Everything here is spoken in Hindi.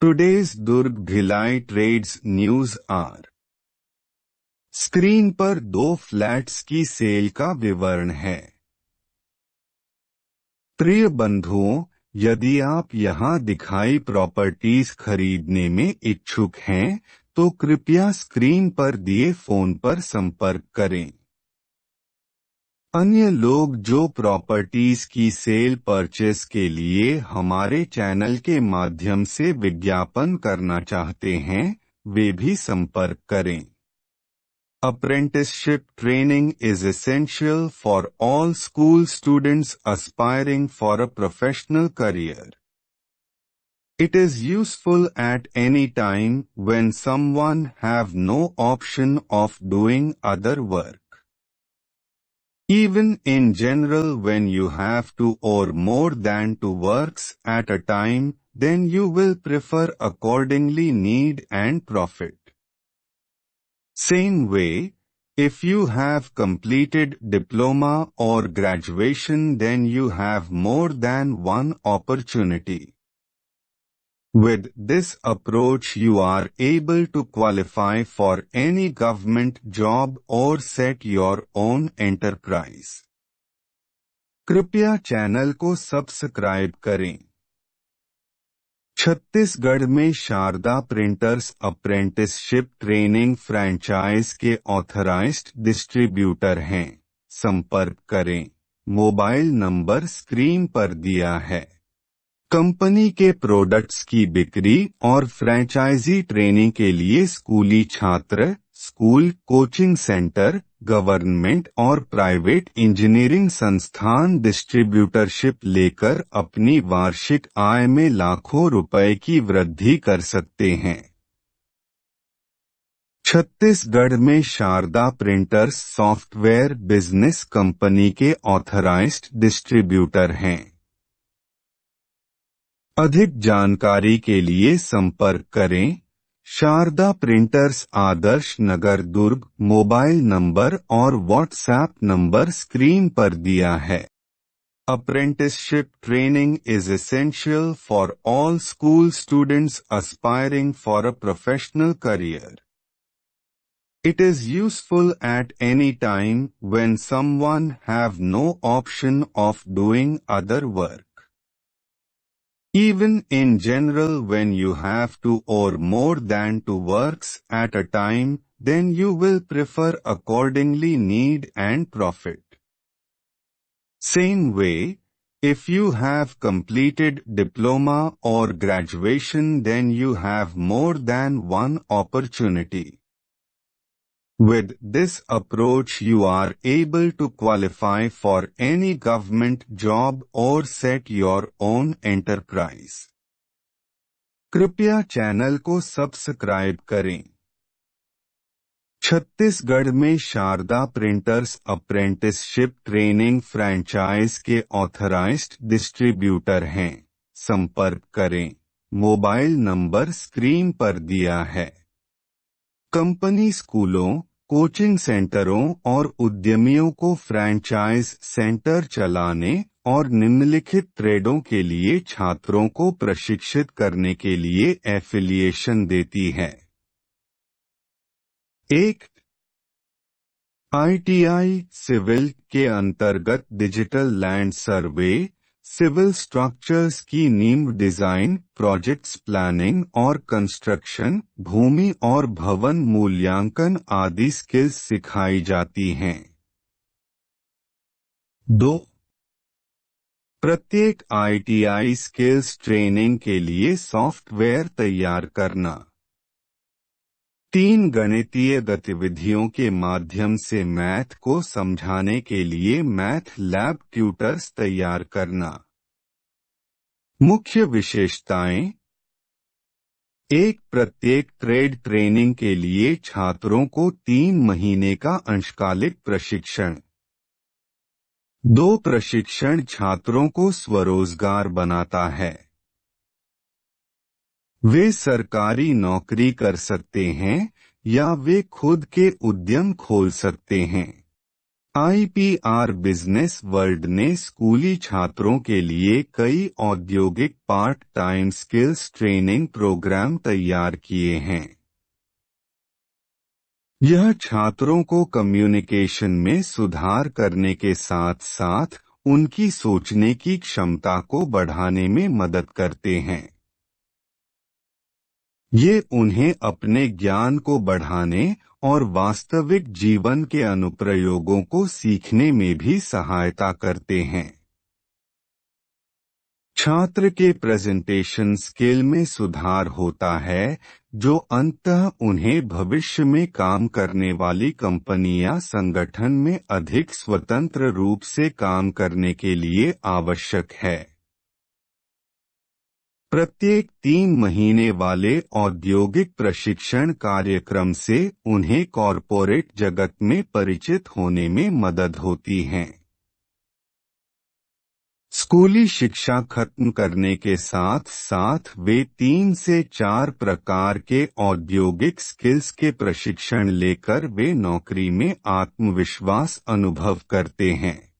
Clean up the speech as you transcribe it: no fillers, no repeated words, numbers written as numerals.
Today's Durg Bhilai trades news are। Screen पर 2 फ्लैट्स की सेल का विवरण है। प्रिय बंधुओं, यदि आप यहां दिखाई प्रॉपर्टीज खरीदने में इच्छुक हैं, तो कृपया स्क्रीन पर दिए फोन पर संपर्क करें। अन्य लोग जो प्रॉपर्टीज की सेल परचेस के लिए हमारे चैनल के माध्यम से विज्ञापन करना चाहते हैं, वे भी संपर्क करें। Apprenticeship training is essential for all school students aspiring for a professional career. It is useful at any time when someone have no option of doing other work. Even in general, when you have 2 or more than 2 works at a time, then you will prefer accordingly need and profit. Same way, if you have completed diploma or graduation, then you have more than one opportunity. With this approach, you are able to qualify for any government job or set your own enterprise. कृपया चैनल को सब्सक्राइब करें। छत्तीसगढ़ में Sharda printers apprenticeship training franchise के ऑथराइज्ड डिस्ट्रीब्यूटर हैं। संपर्क करें। मोबाइल नंबर स्क्रीन पर दिया है। कंपनी के प्रोडक्ट्स की बिक्री और फ्रैंचाइजी ट्रेनिंग के लिए स्कूली छात्र, स्कूल, कोचिंग सेंटर, गवर्नमेंट और प्राइवेट इंजीनियरिंग संस्थान डिस्ट्रीब्यूटरशिप लेकर अपनी वार्षिक आय में लाखों रुपए की वृद्धि कर सकते हैं। छत्तीसगढ़ में Sharda printers software business company के ऑथराइज्ड डिस्ट्रीब्यूटर हैं। अधिक जानकारी के लिए संपर्क करें। Sharda printers, Adarsh Nagar, Durg. Mobile number और व्हाट्सएप नंबर स्क्रीन पर दिया है। Apprenticeship training is essential for all school students aspiring for a professional career. It is useful at any time when someone have no option of doing other work. Even in general, when you have 2 or more than 2 works at a time, then you will prefer accordingly need and profit. Same way, if you have completed diploma or graduation, then you have more than one opportunity. With this approach, you are able to qualify for any government job or set your own enterprise. कृपया चैनल को सब्सक्राइब करें। छत्तीसगढ़ में Sharda printers apprenticeship training franchise के ऑथराइज्ड डिस्ट्रीब्यूटर हैं। संपर्क करें। मोबाइल नंबर स्क्रीन पर दिया है। कंपनी स्कूलों, कोचिंग सेंटरों और उद्यमियों को फ्रैंचाइज सेंटर चलाने और निम्नलिखित ट्रेडों के लिए छात्रों को प्रशिक्षित करने के लिए एफिलिएशन देती है। 1. ITI सिविल के अंतर्गत digital land survey, civil structures की नींव डिजाइन, प्रोजेक्ट्स प्लानिंग और कंस्ट्रक्शन, भूमि और भवन मूल्यांकन आदि स्किल्स सिखाई जाती हैं। 2. प्रत्येक ITI स्किल्स ट्रेनिंग के लिए सॉफ्टवेयर तैयार करना। 3. गणितीय गतिविधियों के माध्यम से मैथ को समझाने के लिए मैथ लैब ट्यूटर्स तैयार करना। मुख्य विशेषताएं। 1. प्रत्येक ट्रेड ट्रेनिंग के लिए छात्रों को 3 महीने का अंशकालिक प्रशिक्षण। 2. प्रशिक्षण छात्रों को स्वरोजगार बनाता है। वे सरकारी नौकरी कर सकते हैं या वे खुद के उद्यम खोल सकते हैं। IPR बिजनेस वर्ल्ड ने स्कूली छात्रों के लिए कई औद्योगिक part time skills training programme तैयार किए हैं। यह छात्रों को कम्युनिकेशन में सुधार करने के साथ साथ उनकी सोचने की क्षमता को बढ़ाने में मदद करते हैं। ये उन्हें अपने ज्ञान को बढ़ाने और वास्तविक जीवन के अनुप्रयोगों को सीखने में भी सहायता करते हैं। छात्र के प्रेजेंटेशन स्किल में सुधार होता है, जो अंततः उन्हें भविष्य में काम करने वाली कंपनी या संगठन में अधिक स्वतंत्र रूप से काम करने के लिए आवश्यक है। प्रत्येक 3 महीने वाले औद्योगिक प्रशिक्षण कार्यक्रम से उन्हें कॉरपोरेट जगत में परिचित होने में मदद होती है। स्कूली शिक्षा खत्म करने के साथ साथ वे 3 से 4 प्रकार के औद्योगिक स्किल्स के प्रशिक्षण लेकर वे नौकरी में आत्मविश्वास अनुभव करते हैं।